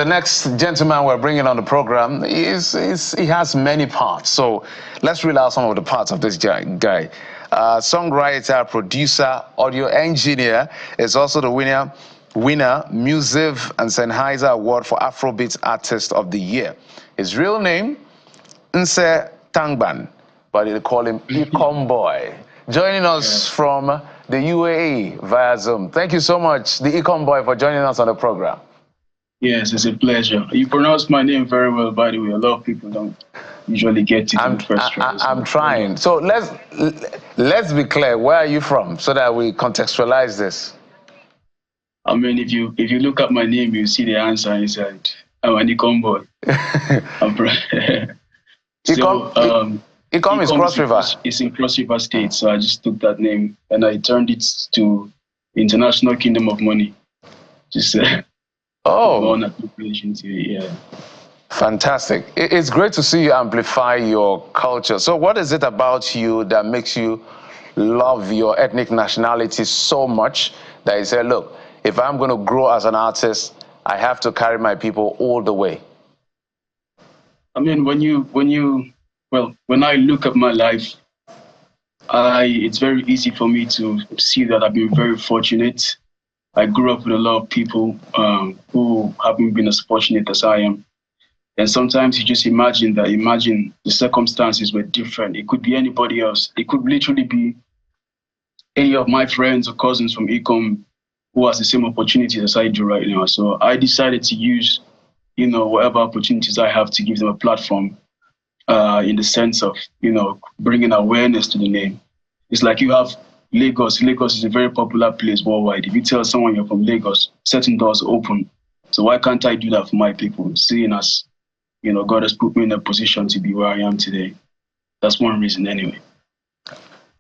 the next gentleman we're bringing on the program he has many parts. So let's reel out some of the parts of this guy. Songwriter, producer, audio engineer, is also the winner Musiv and Sennheiser Award for Afrobeat Artist of the Year. His real name, Nse Tangban, but they call him Ikom Boy. Joining us from the UAE via Zoom. Thank you so much, the Ikom Boy, for joining us on the program. Yes, it's a pleasure. You pronounce my name very well, by the way. A lot of people don't usually get it in the first try. I'm trying. So let's be clear. Where are you from, so that we contextualize this? I mean, if you look at my name, you see the answer inside. I'm an Ikom Boy. Ikom is Cross River. It's in Cross River State, so I just took that name and I turned it to International Kingdom of Money. Just yeah. Fantastic. It's great to see you amplify your culture. So what is it about you that makes you love your ethnic nationality so much that you say, look, if I'm going to grow as an artist, I have to carry my people all the way? I mean, when I look at my life, it's very easy for me to see that I've been very fortunate. I grew up with a lot of people who haven't been as fortunate as I am. And sometimes you just imagine the circumstances were different. It could be anybody else. It could literally be any of my friends or cousins from Ikom who has the same opportunities as I do right now. So I decided to use, whatever opportunities I have to give them a platform in the sense of, bringing awareness to the name. It's like you have Lagos. Lagos is a very popular place worldwide. If you tell someone you're from Lagos, certain doors open. So why can't I do that for my people? Seeing as, God has put me in a position to be where I am today. That's one reason anyway.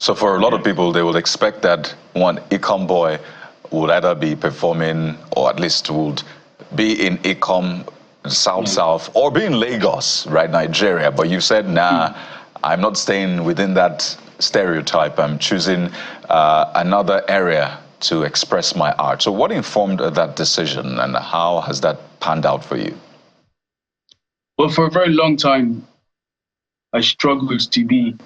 So for a lot of people, they will expect that one Ikom Boy would either be performing or at least would be in Ikom, South, or be in Lagos, right, Nigeria. But you said, nah, I'm not staying within that stereotype. I'm choosing another area to express my art. So what informed that decision and how has that panned out for you? Well, for a very long time, I struggled to be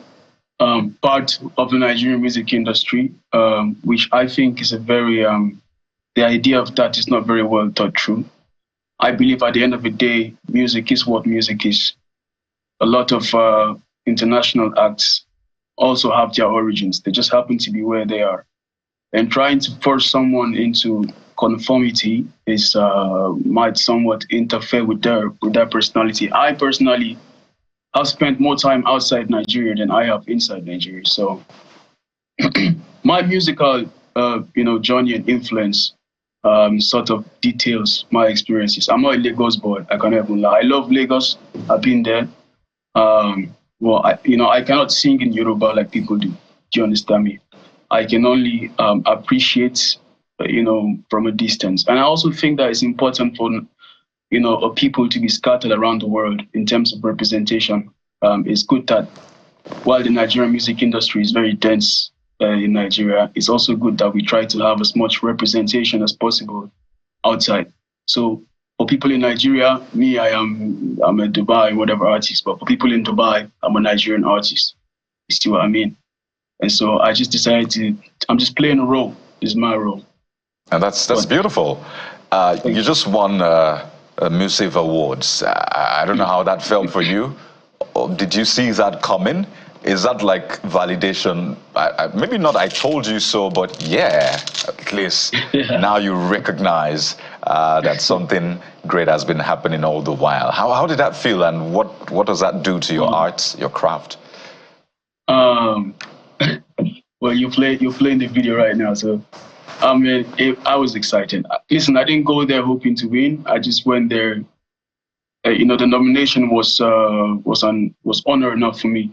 part of the Nigerian music industry, which I think is a very, the idea of that is not very well thought through. I believe at the end of the day, music is what music is. A lot of international acts also have their origins. They just happen to be where they are. And trying to force someone into conformity is might somewhat interfere with their personality. I personally have spent more time outside Nigeria than I have inside Nigeria. So my musical, journey and influence sort of details my experiences. I'm not a Lagos boy. I can't even lie. I love Lagos. I've been there. I cannot sing in Yoruba like people do. Do you understand me? I can only appreciate, from a distance. And I also think that it's important for, a people to be scattered around the world in terms of representation. It's good that while the Nigerian music industry is very dense in Nigeria, it's also good that we try to have as much representation as possible outside. So for people in Nigeria, me, I'm a Dubai, whatever artist, but for people in Dubai, I'm a Nigerian artist. You see what I mean? And so I just decided I'm just playing a role. It's my role. And that's beautiful. You just won Musiv Awards. I don't know how that felt for you. Did you see that coming? Is that like validation? Maybe not I told you so, but yeah, at least now you recognize that something great has been happening all the while. How did that feel, and what does that do to your art, your craft? Well, you're playing the video right now, so I mean, I was excited. Listen, I didn't go there hoping to win. I just went there. The nomination was honor enough for me,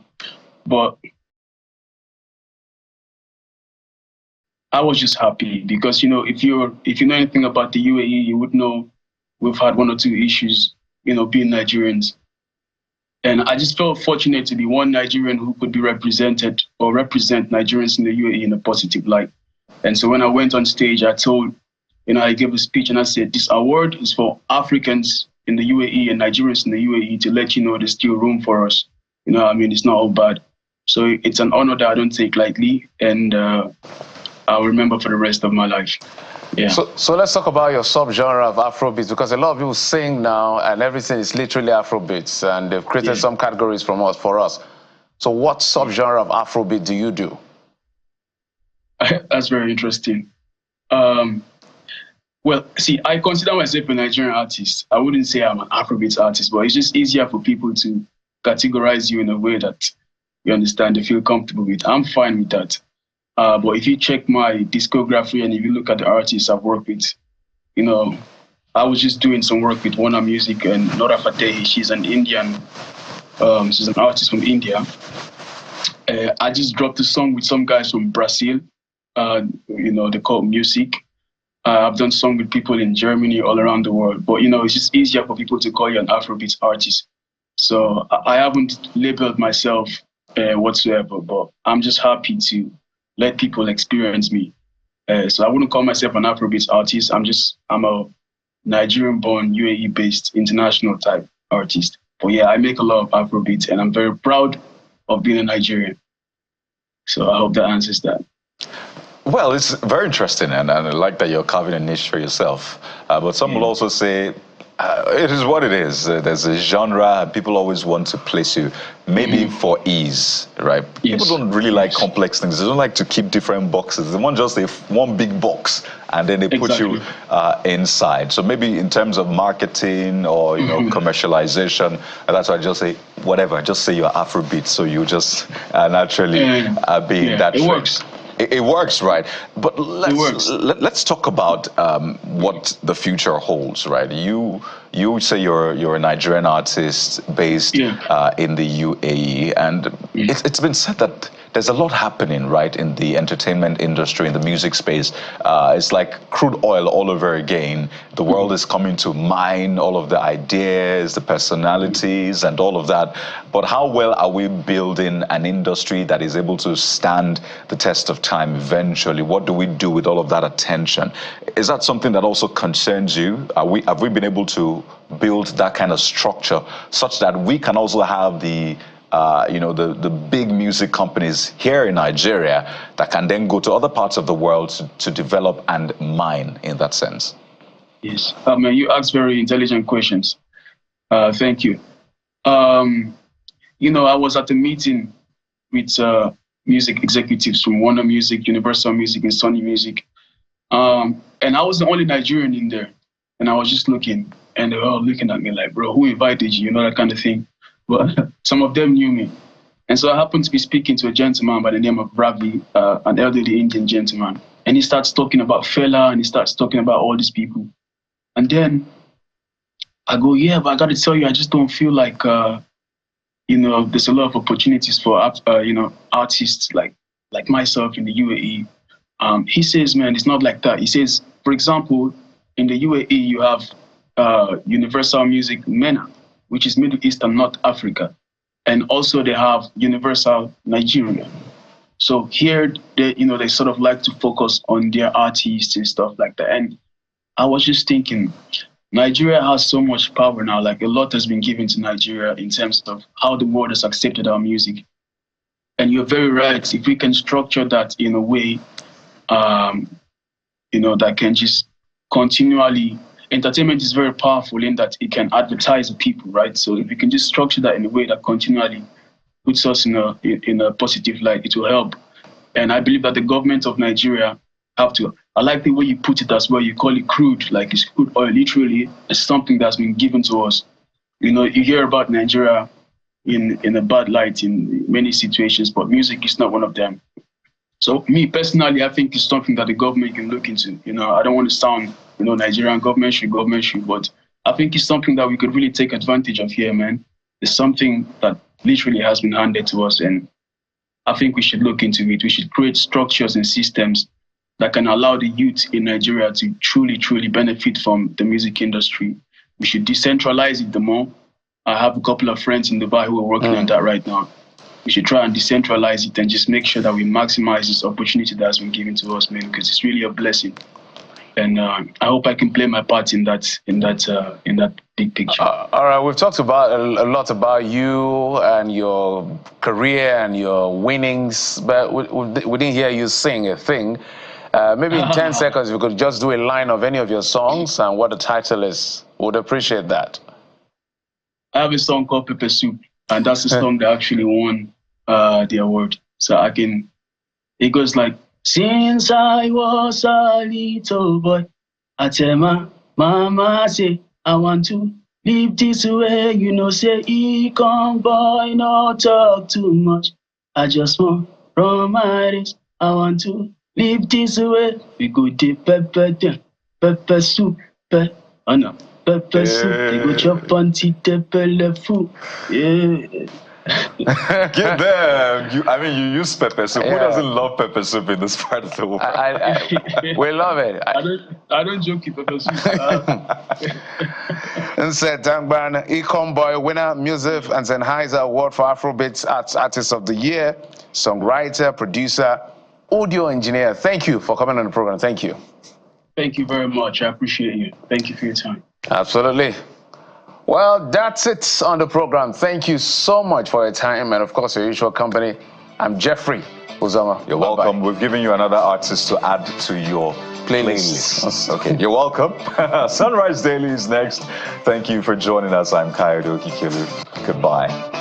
but I was just happy because if you know anything about the UAE, you would know we've had one or two issues, being Nigerians. And I just felt fortunate to be one Nigerian who could be represented or represent Nigerians in the UAE in a positive light. And so when I went on stage, I gave a speech and I said, this award is for Africans in the UAE and Nigerians in the UAE to let you know there's still room for us. You know what I mean? It's not all bad. So it's an honor that I don't take lightly, and I'll remember for the rest of my life. Yeah. So let's talk about your subgenre of Afrobeats, because a lot of people sing now and everything is literally Afrobeats, and they've created some categories for us. So what subgenre of Afrobeat do you do? That's very interesting. Well, see, I consider myself a Nigerian artist. I wouldn't say I'm an Afrobeats artist, but it's just easier for people to categorize you in a way that you understand, they feel comfortable with. I'm fine with that. But if you check my discography and if you look at the artists I've worked with, you know, I was just doing some work with Warner Music and Nora Fateh. She's an Indian, she's an artist from India. I just dropped a song with some guys from Brazil. You know, they call music. I've done songs with people in Germany, all around the world. But, you know, it's just easier for people to call you an Afrobeats artist. So I haven't labeled myself whatsoever, but I'm just happy to let people experience me. So I wouldn't call myself an Afrobeats artist. I'm a Nigerian-born, UAE-based, international type artist. But yeah, I make a lot of Afrobeats, and I'm very proud of being a Nigerian. So I hope that answers that. Well, it's very interesting, and I like that you're carving a niche for yourself. But some will also say, it is what it is. There's a genre, and people always want to place you, maybe for ease, right? Yes. People don't really like complex things. They don't like to keep different boxes. They want just one big box, and then they put you inside. So maybe in terms of marketing or commercialization, that's why I just say whatever. Just say you're Afrobeat, so you just naturally be in that. It works. It works, right? But let's talk about what the future holds, right? You say you're a Nigerian artist based in the UAE, and it's been said that there's a lot happening, right, in the entertainment industry, in the music space. It's like crude oil all over again. The world is coming to mine all of the ideas, the personalities, and all of that. But how well are we building an industry that is able to stand the test of time eventually? What do we do with all of that attention? Is that something that also concerns you? Have we been able to build that kind of structure such that we can also have the big music companies here in Nigeria that can then go to other parts of the world to develop and mine in that sense? Yes. You ask very intelligent questions. Thank you. I was at a meeting with music executives from Warner Music, Universal Music, and Sony Music. And I was the only Nigerian in there. And I was just looking, and they were all looking at me like, bro, who invited you? You know, that kind of thing. But some of them knew me. And so I happened to be speaking to a gentleman by the name of Ravi, an elderly Indian gentleman. And he starts talking about Fela, and he starts talking about all these people. And then I go, yeah, but I got to tell you, I just don't feel like, there's a lot of opportunities for, artists like myself in the UAE. He says, man, it's not like that. He says, for example, in the UAE, you have Universal Music MENA, which is Middle East and North Africa. And also they have Universal Nigeria. So here, they sort of like to focus on their artists and stuff like that. And I was just thinking, Nigeria has so much power now. Like, a lot has been given to Nigeria in terms of how the world has accepted our music. And you're very right. If we can structure that in a way, that can just continually, entertainment is very powerful in that it can advertise the people, right? So if we can just structure that in a way that continually puts us in a positive light, it will help. And I believe that the government of Nigeria have to. I like the way you put it as well. You call it crude, like it's crude oil. Literally, it's something that's been given to us. You hear about Nigeria in a bad light in many situations, but music is not one of them. So me personally, I think it's something that the government can look into. I don't want to sound, Nigerian government should, but I think it's something that we could really take advantage of here, man. It's something that literally has been handed to us, and I think we should look into it. We should create structures and systems that can allow the youth in Nigeria to truly, truly benefit from the music industry. We should decentralize it the more. I have a couple of friends in Dubai who are working on that right now. We should try and decentralize it and just make sure that we maximize this opportunity that has been given to us, man, because it's really a blessing. And I hope I can play my part in that big picture. All right, we've talked about a lot about you and your career and your winnings, but we didn't hear you sing a thing. Maybe in 10 seconds, we could just do a line of any of your songs and what the title is. Would appreciate that. I have a song called Pepper Soup, and that's the song that actually won the award. So it goes like, since I was a little boy, I tell my mama, say, I want to live this way, you know, say, Ikom boy, not talk too much. I just want run my race. I want to live this way. We go to pepper soup, oh no, pepper soup. They go chop on the food. Yeah. Give them. You use pepper soup. Who doesn't love pepper soup in this part of the world? We love it. I don't joke with pepper soup. And said Dangban, Ikom Boy, winner, Music and Sennheiser Award for Afrobeats Artist of the Year, songwriter, producer, audio engineer. Thank you for coming on the program. Thank you. Thank you very much. I appreciate you. Thank you for your time. Absolutely. Well, that's it on the program. Thank you so much for your time and, of course, your usual company. I'm Jeffrey Uzama. You're welcome. We've given you another artist to add to your playlist. Okay, you're welcome. Sunrise Daily is next. Thank you for joining us. I'm Kayode Okikilu. Goodbye.